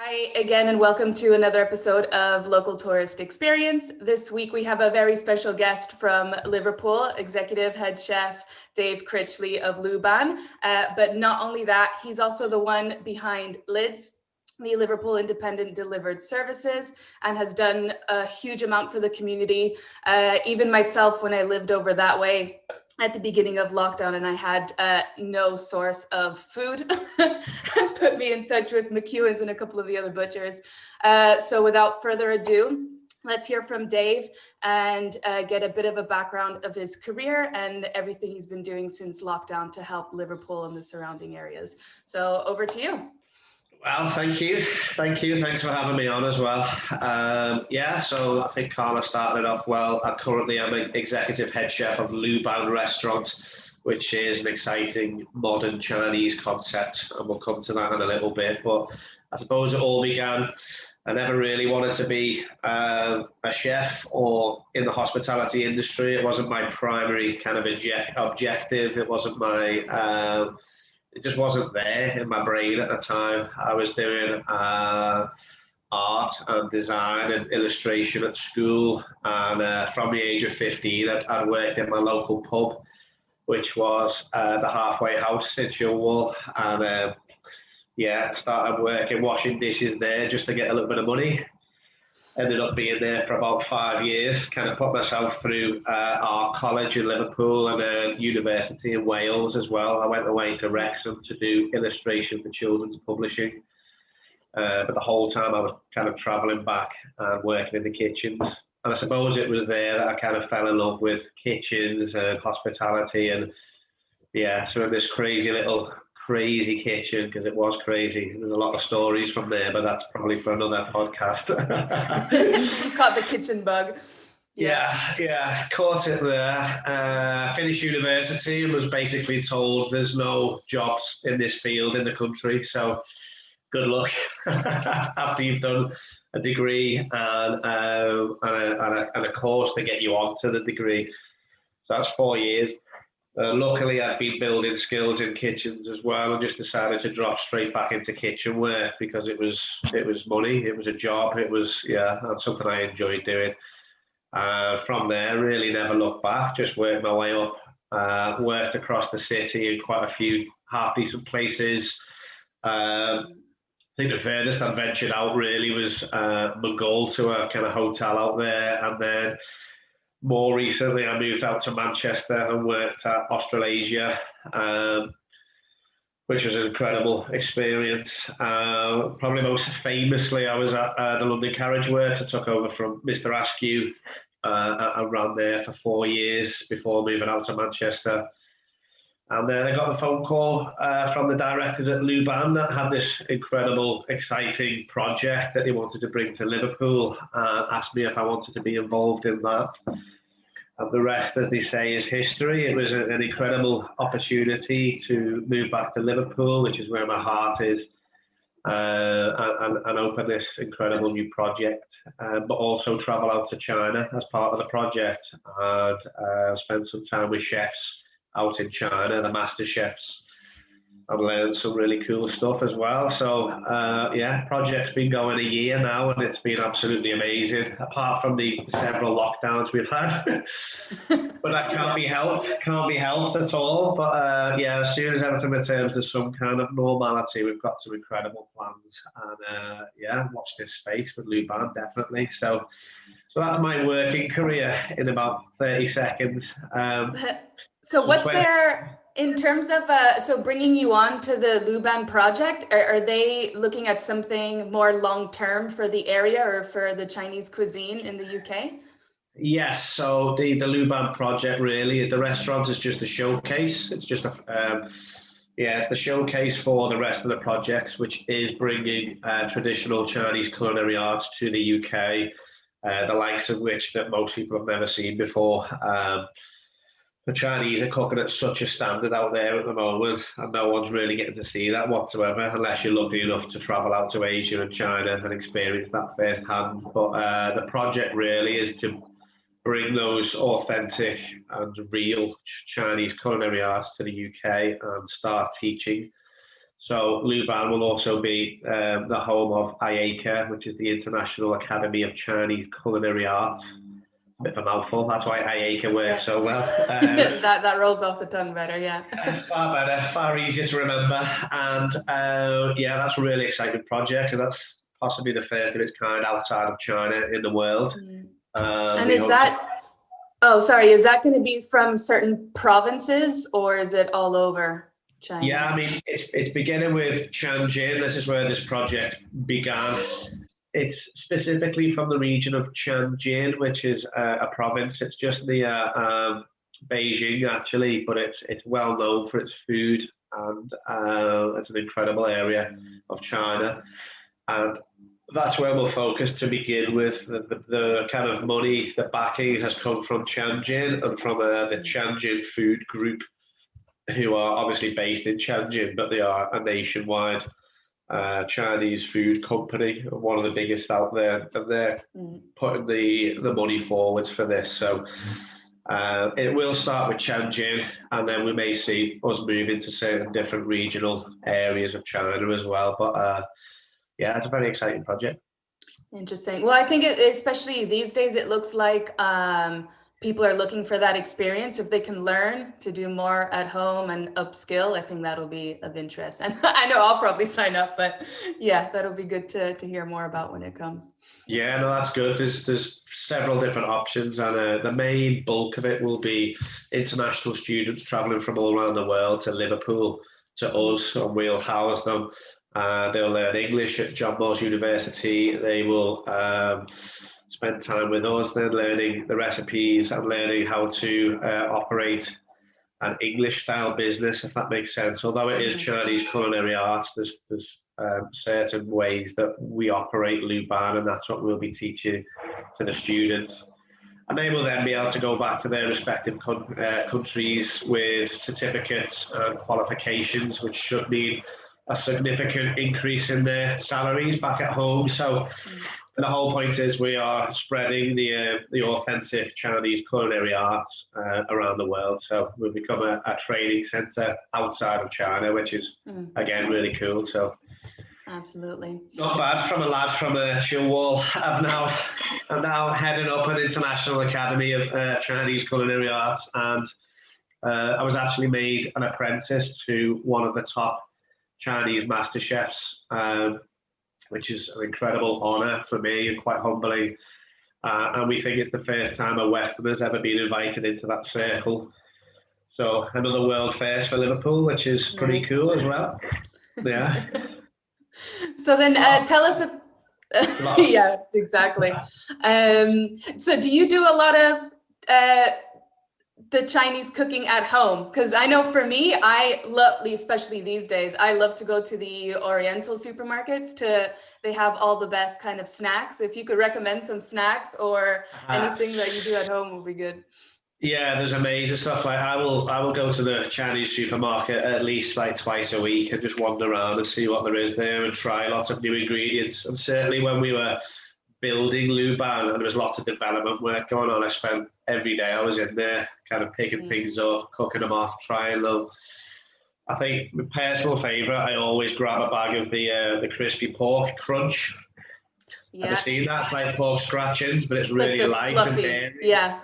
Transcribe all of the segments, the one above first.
Hi again, and welcome to another episode of Local Tourist Experience. This week we have a very special guest from Liverpool, Executive Head Chef Dave Critchley of Luban. But not only that, he's also the one behind LIDS, the Liverpool Independent Delivered Services, and has done a huge amount for the community. Even myself, when I lived over that way at the beginning of lockdown and I had no source of food, and put me in touch with McEwen's and a couple of the other butchers. So without further ado, let's hear from Dave and get a bit of a background of his career and everything he's been doing since lockdown to help Liverpool and the surrounding areas. So over to you. Well, thank you. Thanks for having me on as well. So I think Carla started off well. Currently, I'm an executive head chef of Luban Restaurant, which is an exciting modern Chinese concept, and we'll come to that in a little bit. But I suppose it all began, I never really wanted to be a chef or in the hospitality industry. It wasn't my primary kind of objective. It wasn't my... It just wasn't there in my brain at the time. I was doing art and design and illustration at school, and from the age of 15 I'd worked in my local pub, which was the Halfway House in Chilwell, and started working washing dishes there just to get a little bit of money. Ended up being there for about 5 years, kind of put myself through art college in Liverpool and a university in Wales as well. I went away to Wrexham to do illustration for children's publishing. But the whole time I was kind of travelling back and working in the kitchens. And I suppose it was there that I kind of fell in love with kitchens and hospitality. And so in this crazy kitchen, because it was crazy. There's a lot of stories from there, but that's probably for another podcast. You caught the kitchen bug. Yeah, caught it there. Finished university and was basically told there's no jobs in this field in the country, so good luck after you've done a degree and a course to get you onto the degree. So that's 4 years. Luckily, I'd been building skills in kitchens as well, and just decided to drop straight back into kitchen work because it was money, it was a job, it was that's something I enjoyed doing. From there, really never looked back. Just worked my way up. Worked across the city in quite a few half decent places. I think the furthest I ventured out really was Mongol, to a kind of hotel out there, and then more recently, I moved out to Manchester and worked at Australasia, which was an incredible experience. Probably most famously, I was at the London Carriage Works. I took over from Mr. Askew. I ran there for 4 years before moving out to Manchester. And then I got a phone call from the directors at Luban that had this incredible, exciting project that they wanted to bring to Liverpool, and asked me if I wanted to be involved in that. And the rest, as they say, is history. It was an incredible opportunity to move back to Liverpool, which is where my heart is, and open this incredible new project, but also travel out to China as part of the project, and spend some time with chefs out in China, the master chefs, and learned some really cool stuff as well. So project's been going a year now, and it's been absolutely amazing, apart from the several lockdowns we've had. But that can't be helped at all. But as soon as everything returns to some kind of normality, we've got some incredible plans, and watch this space with Luban, definitely. So that's my working career in about 30 seconds. So what's there in terms of so bringing you on to the Luban project? Are they looking at something more long term for the area or for the Chinese cuisine in the UK? Yes, so the Luban project, really, the restaurant is just a showcase. It's just it's the showcase for the rest of the projects, which is bringing traditional Chinese culinary arts to the UK, the likes of which that most people have never seen before. The Chinese are cooking at such a standard out there at the moment, and no one's really getting to see that whatsoever, unless you're lucky enough to travel out to Asia and China and experience that firsthand. But the project really is to bring those authentic and real Chinese culinary arts to the UK and start teaching So Luban will also be the home of IACA, which is the International Academy of Chinese Culinary Arts. A bit of a mouthful, that's why IACA works so well. That rolls off the tongue better, yeah. It's far better, far easier to remember. And yeah, that's a really exciting project because that's possibly the first of its kind outside of China in the world. And is that, oh, sorry, is that going to be from certain provinces or is it all over China? Yeah, I mean, it's beginning with Tianjin. This is where this project began. It's specifically from the region of Tianjin, which is a province. It's just near Beijing, actually, but it's well known for its food, and it's an incredible area of China. And that's where we'll focus to begin with. The kind of money, the backing has come from Tianjin and from the Tianjin Food Group, who are obviously based in Tianjin, but they are a nationwide Chinese food company, one of the biggest out there, and they're putting the money forwards for this. So it will start with Tianjin, and then we may see us move into certain different regional areas of China as well. But yeah, it's a very exciting project. Interesting. Well, I think especially these days, it looks like people are looking for that experience. If they can learn to do more at home and upskill, I think that'll be of interest. And I know I'll probably sign up, but yeah, that'll be good to hear more about when it comes. Yeah, no, that's good. There's several different options, and the main bulk of it will be international students traveling from all around the world to Liverpool, to us, and we'll house them. They'll learn English at John Moores University. They will spend time with us, then learning the recipes and learning how to operate an English-style business, if that makes sense. Although it is Chinese culinary arts, there's certain ways that we operate Luban, and that's what we'll be teaching to the students. And they will then be able to go back to their respective countries with certificates and qualifications, which should mean a significant increase in their salaries back at home. So the whole point is we are spreading the authentic Chinese culinary arts around the world. So we've become a training centre outside of China, which is, again, really cool. So absolutely. Not bad from a lad from Chilwell. I'm now heading up an international academy of Chinese culinary arts, and I was actually made an apprentice to one of the top Chinese master chefs, which is an incredible honour for me and quite humbling. And we think it's the first time a Westerner's ever been invited into that circle. So another world first for Liverpool, which is pretty cool as well. Yeah. So then tell us, yeah, exactly. So do you do a lot of the Chinese cooking at home? Because I know for me, I love, especially these days, I love to go to the Oriental supermarkets. They have all the best kind of snacks. If you could recommend some snacks or anything that you do at home would be good. Yeah, there's amazing stuff. Like I will go to the Chinese supermarket at least like twice a week and just wander around and see what there is there and try lots of new ingredients. And certainly when we were building Luban and there was lots of development work going on, I spent every day I was in there kind of picking things up, cooking them off, trying them. I think my personal favourite, I always grab a bag of the crispy pork crunch. Yeah. Have you seen that? It's like pork scratchings, but it's really light fluffy. and dairy. Yeah.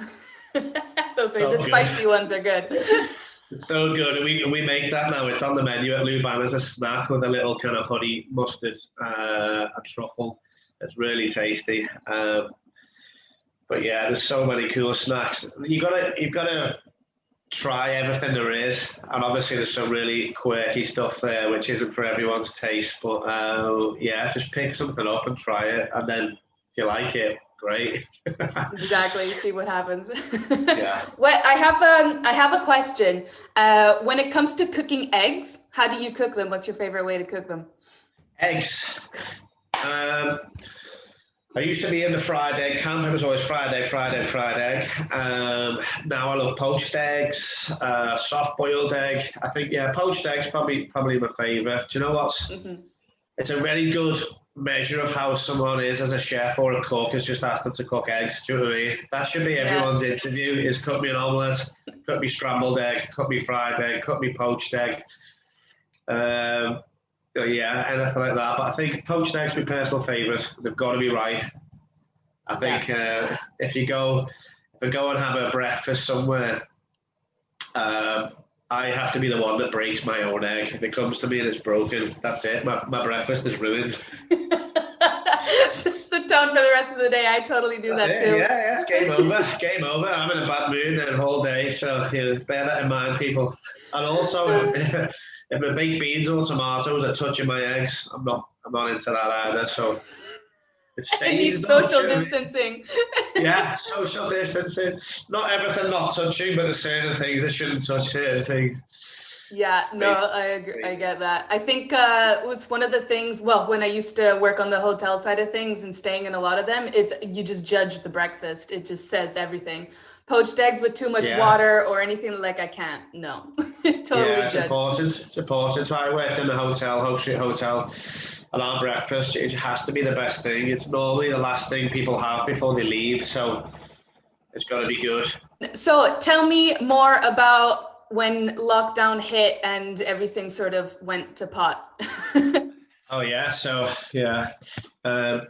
Those are the spicy ones are good. It's so good. We make that now. It's on the menu at Luban as a snack with a little kind of honey mustard and truffle. It's really tasty. But yeah, there's so many cool snacks. You've got to try everything there is, and obviously there's some really quirky stuff there which isn't for everyone's taste. But yeah, just pick something up and try it, and then if you like it, great. Exactly. See what happens. Yeah. Well, I have a question. When it comes to cooking eggs, how do you cook them? What's your favorite way to cook them? Eggs. I used to be in the fried egg camp. It was always fried egg. Now I love poached eggs, soft boiled egg. I think, yeah, poached eggs probably my favourite. Do you know what? It's a very good measure of how someone is as a chef or a cook is just ask them to cook eggs. Do you know what I mean? That should be everyone's interview, is cook me an omelette, cook me scrambled egg, cook me fried egg, cook me poached egg. yeah, anything like that. But I think poached eggs, my personal favourite. They've got to be right. I think if I go and have a breakfast somewhere, I have to be the one that breaks my own egg. If it comes to me and it's broken, that's it. My breakfast is ruined. Sets the tone for the rest of the day. I totally do That's that it. too. Yeah, it's game over. Game over. I'm in a bad mood the whole day, so bear that in mind, people. And also, if my baked beans or tomatoes are touching my eggs, I'm not into that either. So it It stains needs them. social distancing. Yeah, social distancing. Not everything not touching, but there's certain things that shouldn't touch certain things. Yeah, no, I agree. I get that. I think it was one of the things, well, when I used to work on the hotel side of things and staying in a lot of them, it's you just judge the breakfast. It just says everything. Poached eggs with too much water or anything like I can't. No, totally it's judged. important. It's important. So I worked in the Hope Street Hotel, and our breakfast, it has to be the best thing. It's normally the last thing people have before they leave, so it's got to be good. So tell me more about when lockdown hit and everything sort of went to pot. Oh yeah, so yeah, that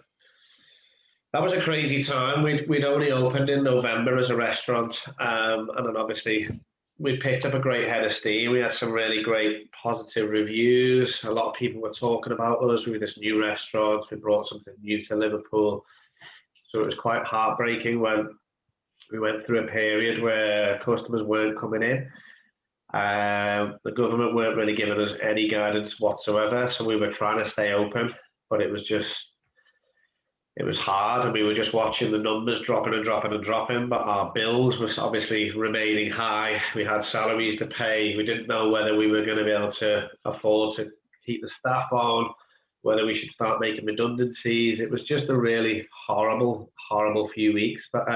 was a crazy time. We'd only opened in November as a restaurant, and then obviously we picked up a great head of steam. We had some really great positive reviews. A lot of people were talking about us. We were this new restaurant. We brought something new to Liverpool, so it was quite heartbreaking when we went through a period where customers weren't coming in. The government weren't really giving us any guidance whatsoever, so we were trying to stay open, but it was hard, and we were just watching the numbers dropping and dropping and dropping, but our bills was obviously remaining high. We had salaries to pay. We didn't know whether we were going to be able to afford to keep the staff on, whether we should start making redundancies. It was just a really horrible few weeks, but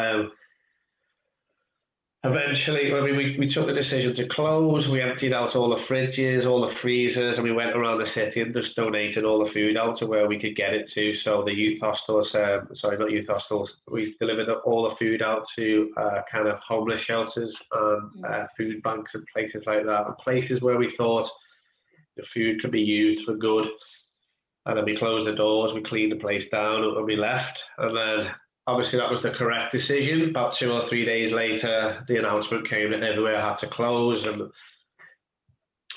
eventually, I mean, we took the decision to close. We emptied out all the fridges, all the freezers, and we went around the city and just donated all the food out to where we could get it to. So the youth hostels, sorry, not youth hostels, we delivered all the food out to kind of homeless shelters and food banks and places like that, and places where we thought the food could be used for good. And then we closed the doors, we cleaned the place down, and we left. And then obviously that was the correct decision. About 2 or 3 days later, the announcement came that everywhere had to close, and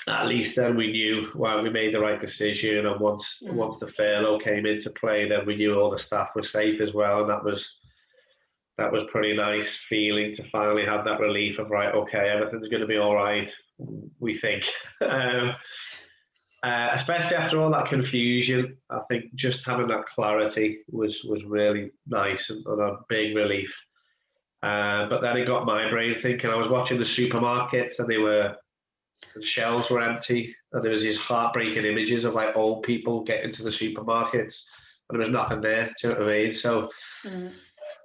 at least then we knew we made the right decision. And once the furlough came into play, then we knew all the staff were safe as well, and that was pretty nice feeling to finally have that relief of right, okay, everything's going to be all right, we think. Especially after all that confusion, I think just having that clarity was really nice and a big relief. But then it got my brain thinking. I was watching the supermarkets, and the shelves were empty, and there was these heartbreaking images of like old people getting to the supermarkets, and there was nothing there. Do you know what I mean? So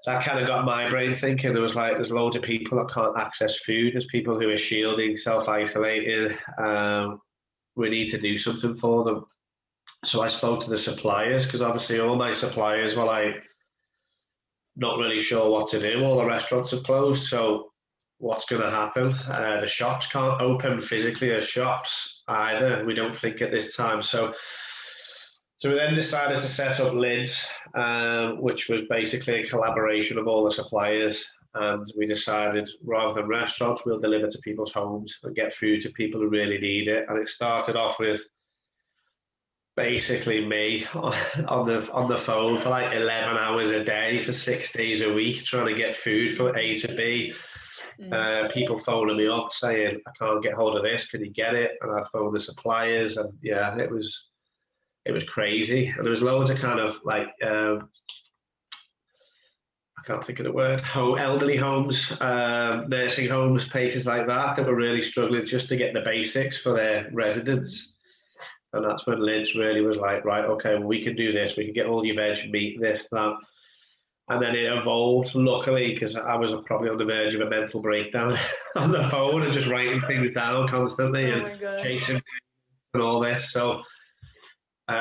that kind of got my brain thinking. There was like, there's loads of people that can't access food. There's people who are shielding, self-isolating. We need to do something for them. So I spoke to the suppliers, because obviously all my suppliers were like not really sure what to do. All the restaurants have closed, so what's going to happen? The shops can't open physically as shops either, we don't think, at this time. So we then decided to set up LIDS, which was basically a collaboration of all the suppliers. And we decided, rather than restaurants, we'll deliver to people's homes and get food to people who really need it. And it started off with basically me on the phone for like 11 hours a day for 6 days a week, trying to get food from A to B. People phoning me up saying, I can't get hold of this, can you get it? And I'd phone the suppliers, and yeah, it was crazy. And there was loads of kind of like I can't think of the word, elderly homes, nursing homes, places like that were really struggling just to get the basics for their residents. And that's when LIDS really was like, right, okay, well, we can do this. We can get all your veg, meat, this, that. And then it evolved, luckily, because I was probably on the verge of a mental breakdown on the phone and just writing things down constantly and chasing and all this. So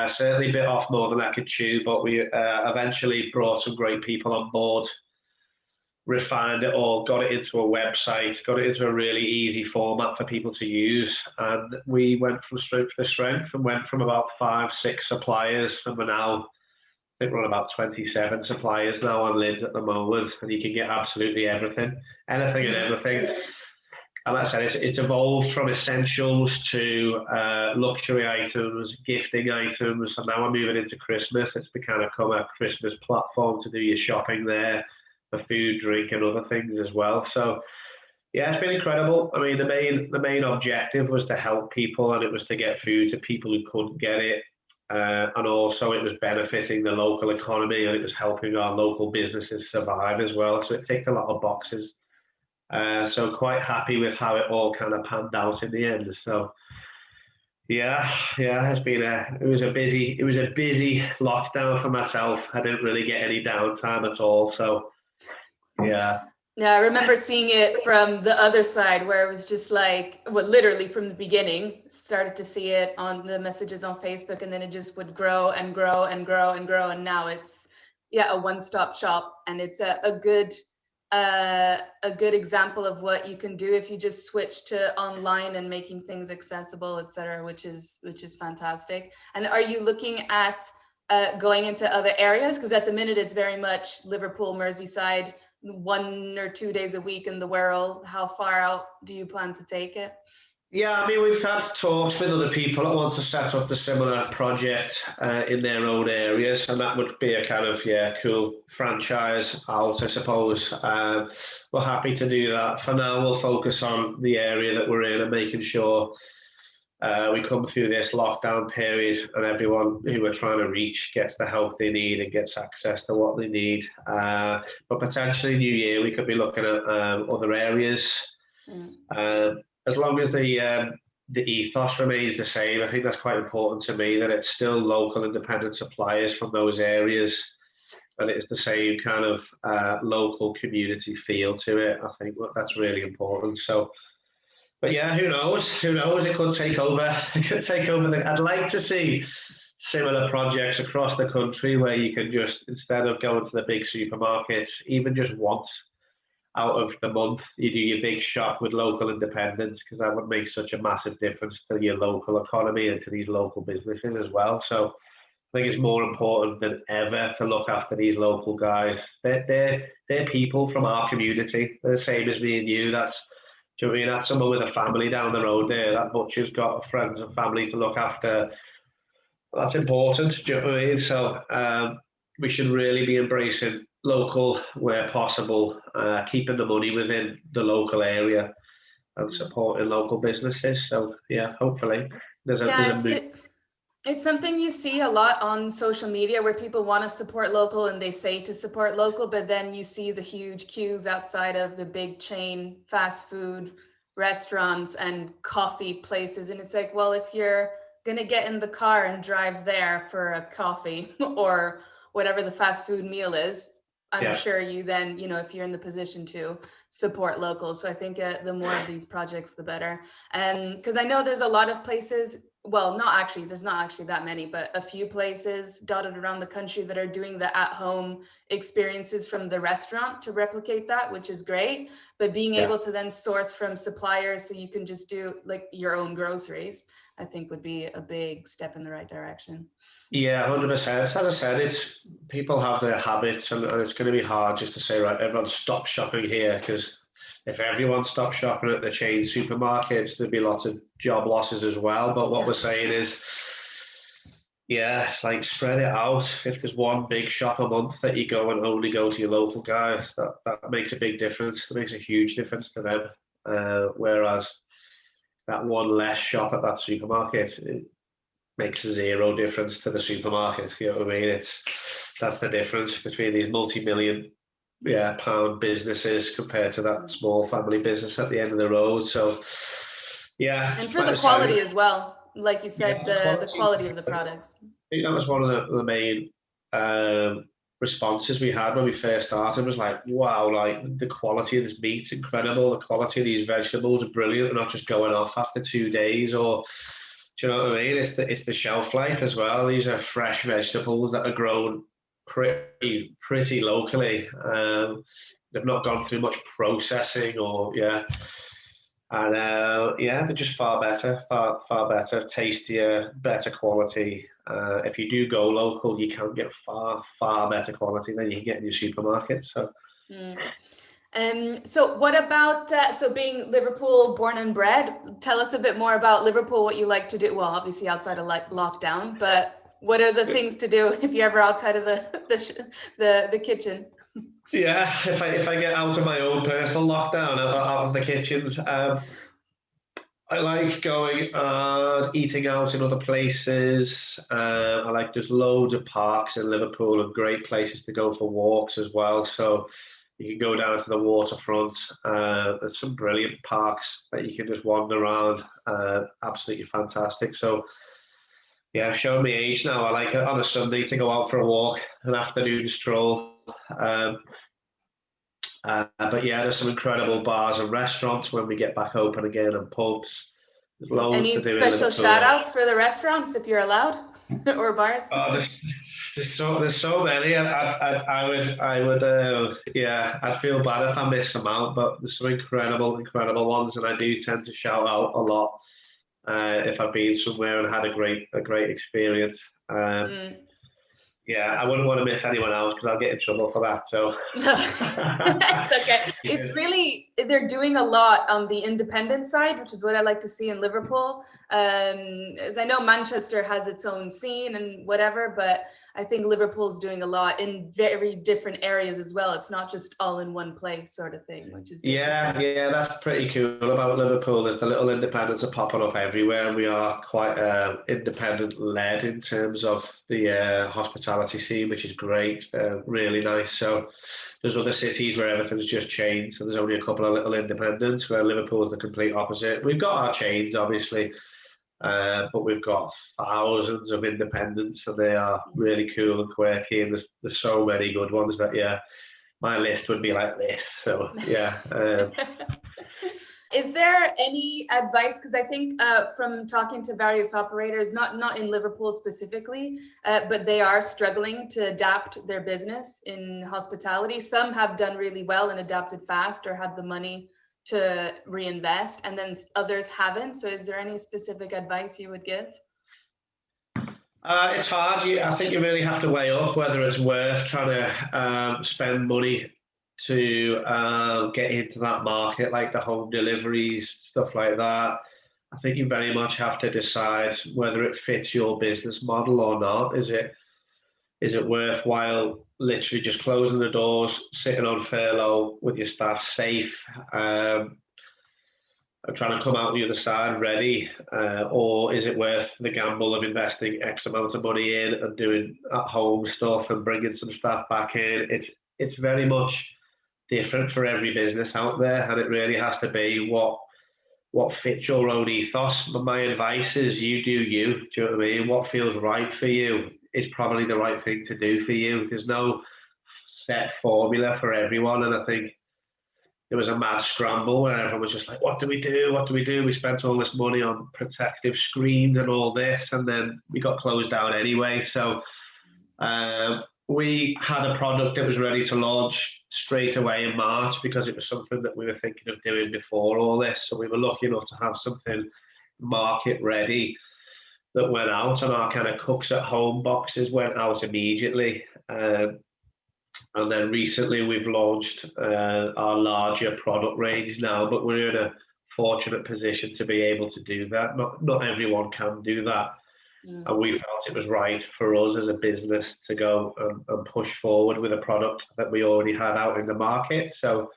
certainly bit off more than I could chew, but we eventually brought some great people on board refined it all, got it into a website, got it into a really easy format for people to use. And we went from strength to strength and went from about 5-6 suppliers, and we're now, I think we're on about 27 suppliers now on LIDS at the moment, and you can get absolutely everything, anything and everything. And like I said, it's evolved from essentials to luxury items, gifting items, and now we're moving into Christmas. It's become a Christmas platform to do your shopping there for food, drink, and other things as well. So yeah, it's been incredible. I mean, the main objective was to help people, and it was to get food to people who couldn't get it. And also it was benefiting the local economy, and it was helping our local businesses survive as well. So it ticked a lot of boxes. So quite happy with how it all kind of panned out in the end. So yeah, it was a busy lockdown for myself. I didn't really get any downtime at all. So yeah. Yeah, I remember seeing it from the other side, where it was just like, well, literally from the beginning, started to see it on the messages on Facebook, and then it just would grow and grow and grow and grow. And now it's, yeah, a one-stop shop, and it's a good example of what you can do if you just switch to online and making things accessible, etc., which is fantastic. And are you looking at going into other areas? Because at the minute it's very much Liverpool, Merseyside, 1 or 2 days a week in the Wirral. How far out do you plan to take it? Yeah, I mean, we've had talks with other people that want to set up a similar project in their own areas, and that would be a kind of, cool franchise out, I suppose. We're happy to do that. For now, we'll focus on the area that we're in and making sure we come through this lockdown period and everyone who we're trying to reach gets the help they need and gets access to what they need. But potentially New Year, we could be looking at other areas. As long as the ethos remains the same, I think that's quite important to me, that it's still local independent suppliers from those areas, and it's the same kind of local community feel to it. I think that's really important. So, but yeah, who knows? Who knows? It could take over. It could take over. I'd like to see similar projects across the country where you can just, instead of going to the big supermarkets, even just once out of the month, you do your big shop with local independents, because that would make such a massive difference to your local economy and to these local businesses as well. So I think it's more important than ever to look after these local guys. They're people from our community. They're the same as me and you. Do you know what I mean? That's someone with a family down the road there. That butcher's got friends and family to look after. That's important. Do you know what I mean? So we should really be embracing local where possible, keeping the money within the local area and supporting local businesses. So yeah, hopefully there's a move. It's something you see a lot on social media, where people want to support local and they say to support local, but then you see the huge queues outside of the big chain fast food restaurants and coffee places. And it's like, well, if you're going to get in the car and drive there for a coffee or whatever the fast food meal is, I'm sure you then, if you're in the position to support local. So I think the more of these projects, the better. And because I know there's a lot of places, well, there's not actually that many, but a few places dotted around the country that are doing the at-home experiences from the restaurant to replicate that, which is great. But being able to then source from suppliers so you can just do like your own groceries, I think would be a big step in the right direction. Yeah, 100%. As I said, people have their habits, and it's going to be hard just to say, right, everyone stop shopping here, because if everyone stopped shopping at the chain supermarkets, there'd be lots of job losses as well. But what we're saying is, like, spread it out. If there's one big shop a month that you go and only go to your local guys, that makes a big difference. It makes a huge difference to them. Whereas that one less shop at that supermarket, it makes zero difference to the supermarket. You know what I mean? That's the difference between these multi-million pound businesses compared to that small family business at the end of the road. So and for the quality as well, like you said, the quality of the products. I think that was one of the main responses we had when we first started, was like, wow, like the quality of this meat's incredible, the quality of these vegetables are brilliant. They're not just going off after 2 days, or do you know what I mean? It's the shelf life as well. These are fresh vegetables that are grown pretty locally. They've not gone through much processing or and they're just far better, far better, tastier, better quality. If you do go local, you can get far better quality than you can get in your supermarket. So. So what about, so being Liverpool born and bred, tell us a bit more about Liverpool, what you like to do. Well, obviously outside of lockdown, but what are the things to do if you're ever outside of the kitchen? Yeah, if I get out of my own personal lockdown, out of the kitchens, I like going and eating out in other places. I like, there's loads of parks in Liverpool and great places to go for walks as well. So you can go down to the waterfront. There's some brilliant parks that you can just wander around. Absolutely fantastic. So yeah, showing me age now. I like it on a Sunday to go out for a walk, an afternoon stroll. But yeah, there's some incredible bars and restaurants when we get back open again, and pubs. There's loads Any to do special in shout outs for the restaurants if you're allowed, or bars? Oh, there's so many. I would I'd feel bad if I missed them out, but there's some incredible ones, and I do tend to shout out a lot if I've been somewhere and had a great experience. Yeah, I wouldn't want to miss anyone else because I'll get in trouble for that. So It's okay. It's really, they're doing a lot on the independent side, which is what I like to see in Liverpool. As I know Manchester has its own scene and whatever, but I think Liverpool's doing a lot in very different areas as well. It's not just all in one place sort of thing, which is good to see. Yeah, that's pretty cool about Liverpool. Is the little independents are popping up everywhere, and we are quite independent led in terms of the hospitality scene, which is great, really nice. So there's other cities where everything's just chains, so there's only a couple of little independents, where Liverpool is the complete opposite. We've got our chains, obviously, but we've got thousands of independents, and they are really cool and quirky, and there's so many good ones that, my list would be like this. So yeah. Is there any advice? Because I think from talking to various operators, not in Liverpool specifically, but they are struggling to adapt their business in hospitality. Some have done really well and adapted fast or had the money to reinvest, and then others haven't. So is there any specific advice you would give? It's hard. I think you really have to weigh up whether it's worth trying to spend money to get into that market, like the home deliveries, stuff like that. I think you very much have to decide whether it fits your business model or not. Is it worthwhile literally just closing the doors, sitting on furlough with your staff safe, and trying to come out the other side ready, or is it worth the gamble of investing X amount of money in and doing at-home stuff and bringing some staff back in? It's very much different for every business out there, and it really has to be what fits your own ethos. But my advice is you do you. Do you know what I mean? What feels right for you is probably the right thing to do for you. There's no set formula for everyone, and I think there was a mad scramble where everyone was just like, what do we do? What do we do? We spent all this money on protective screens and all this, and then we got closed down anyway. So we had a product that was ready to launch straight away in March because it was something that we were thinking of doing before all this. So we were lucky enough to have something market ready that went out, and our kind of cooks at home boxes went out immediately. And then recently we've launched our larger product range now, but we're in a fortunate position to be able to do that. Not everyone can do that. And we felt it was right for us as a business to go and push forward with a product that we already had out in the market. So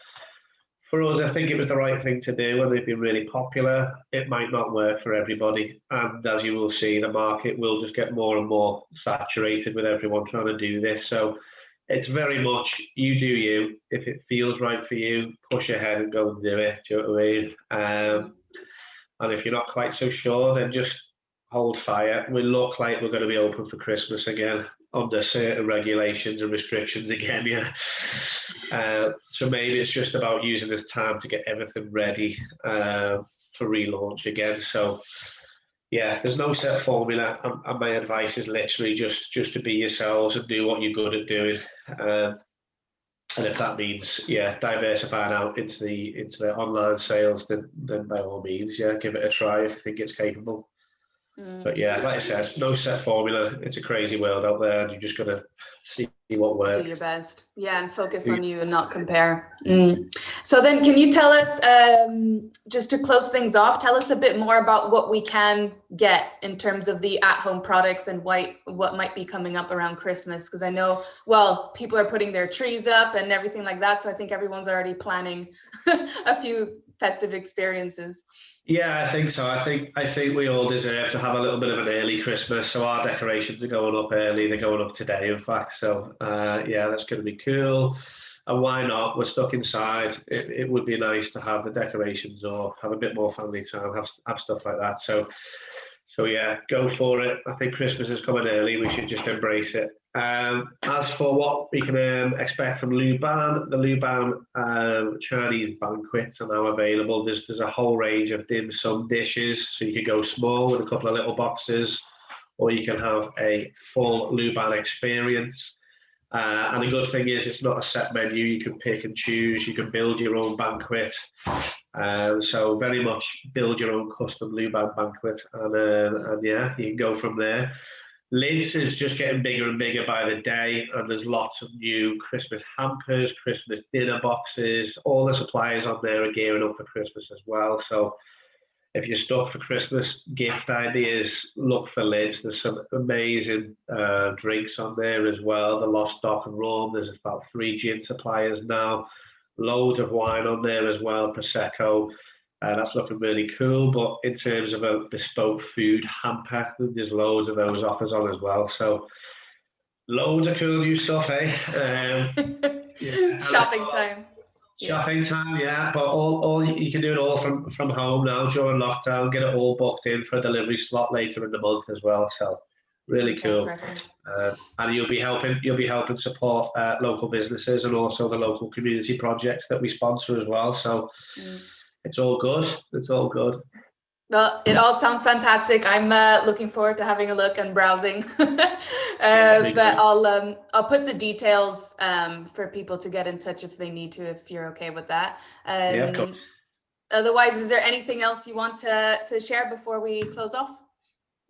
for us, I think it was the right thing to do, and they've been really popular. It might not work for everybody. And as you will see, the market will just get more and more saturated with everyone trying to do this. So it's very much you do you. If it feels right for you, push ahead and go and do it. Do you know what I mean? And if you're not quite so sure, then just hold fire. We look like we're going to be open for Christmas again under certain regulations and restrictions again. Yeah. So maybe it's just about using this time to get everything ready for relaunch again. So yeah, there's no set formula, and my advice is literally just to be yourselves and do what you're good at doing. And if that means, yeah, diversifying out into the online sales, then by all means, yeah, give it a try if you think it's capable. But yeah, like I said, no set formula. It's a crazy world out there, and you just got to see what works. Do your best. Yeah, and focus on you and not compare. So then can you tell us, just to close things off, tell us a bit more about what we can get in terms of the at-home products and what might be coming up around Christmas? Because I know, well, people are putting their trees up and everything like that. So I think everyone's already planning a few festive experiences. Yeah, I think so. I think we all deserve to have a little bit of an early Christmas. So our decorations are going up early. They're going up today, in fact. So yeah, that's going to be cool. And why not? We're stuck inside. It would be nice to have the decorations up, have a bit more family time, have stuff like that. So yeah, go for it. I think Christmas is coming early. We should just embrace it. As for what we can expect from Luban, the Luban Chinese banquets are now available. There's a whole range of dim sum dishes, so you can go small with a couple of little boxes, or you can have a full Luban experience. And the good thing is it's not a set menu. You can pick and choose. You can build your own banquet. So very much build your own custom Luban banquet, and yeah, you can go from there. LIDS is just getting bigger and bigger by the day, and there's lots of new Christmas hampers, Christmas dinner boxes. All the suppliers on there are gearing up for Christmas as well. So if you're stuck for Christmas gift ideas, look for LIDS. There's some amazing drinks on there as well. The Lost Dock and Rum. There's about 3 gin suppliers now. Loads of wine on there as well, Prosecco. That's looking really cool. But in terms of a bespoke food hamper, there's loads of those offers on as well. So loads of cool new stuff, eh? Yeah. Shopping time. Shopping time, yeah. But all you can do it all from home now during lockdown. Get it all booked in for a delivery slot later in the month as well. So really cool. And you'll be helping support local businesses and also the local community projects that we sponsor as well. So it's all good. It's all good. Well, it all sounds fantastic. I'm looking forward to having a look and browsing. But I'll put the details for people to get in touch if they need to, if you're okay with that. Yeah, of course. Otherwise, is there anything else you want to share before we close off?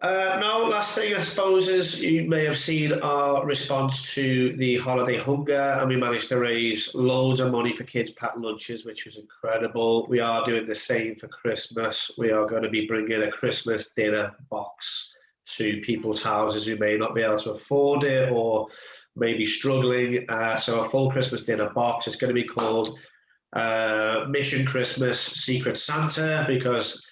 No, last thing I suppose is you may have seen our response to the holiday hunger, and we managed to raise loads of money for kids' packed lunches, which was incredible. We are doing the same for Christmas. We are going to be bringing a Christmas dinner box to people's houses who may not be able to afford it or maybe struggling. So a full Christmas dinner box. It's going to be called Mission Christmas Secret Santa, because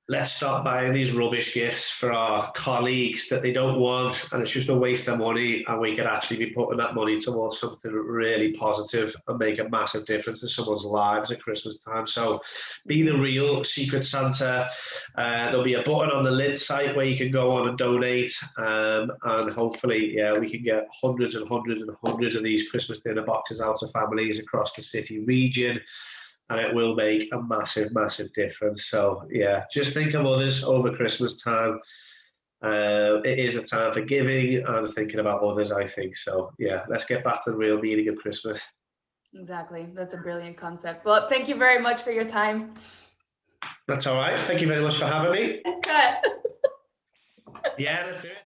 let's stop buying these rubbish gifts for our colleagues that they don't want, and it's just a waste of money, and we could actually be putting that money towards something really positive and make a massive difference in someone's lives at Christmas time. So be the real Secret Santa. There'll be a button on the LIDS site where you can go on and donate, and hopefully, yeah, we can get hundreds and hundreds and hundreds of these Christmas dinner boxes out to families across the city region. And it will make a massive, massive difference. So, yeah, just think of others over Christmas time. It is a time for giving and thinking about others, I think. So, yeah, let's get back to the real meaning of Christmas. Exactly. That's a brilliant concept. Well, thank you very much for your time. That's all right. Thank you very much for having me. Yeah, let's do it.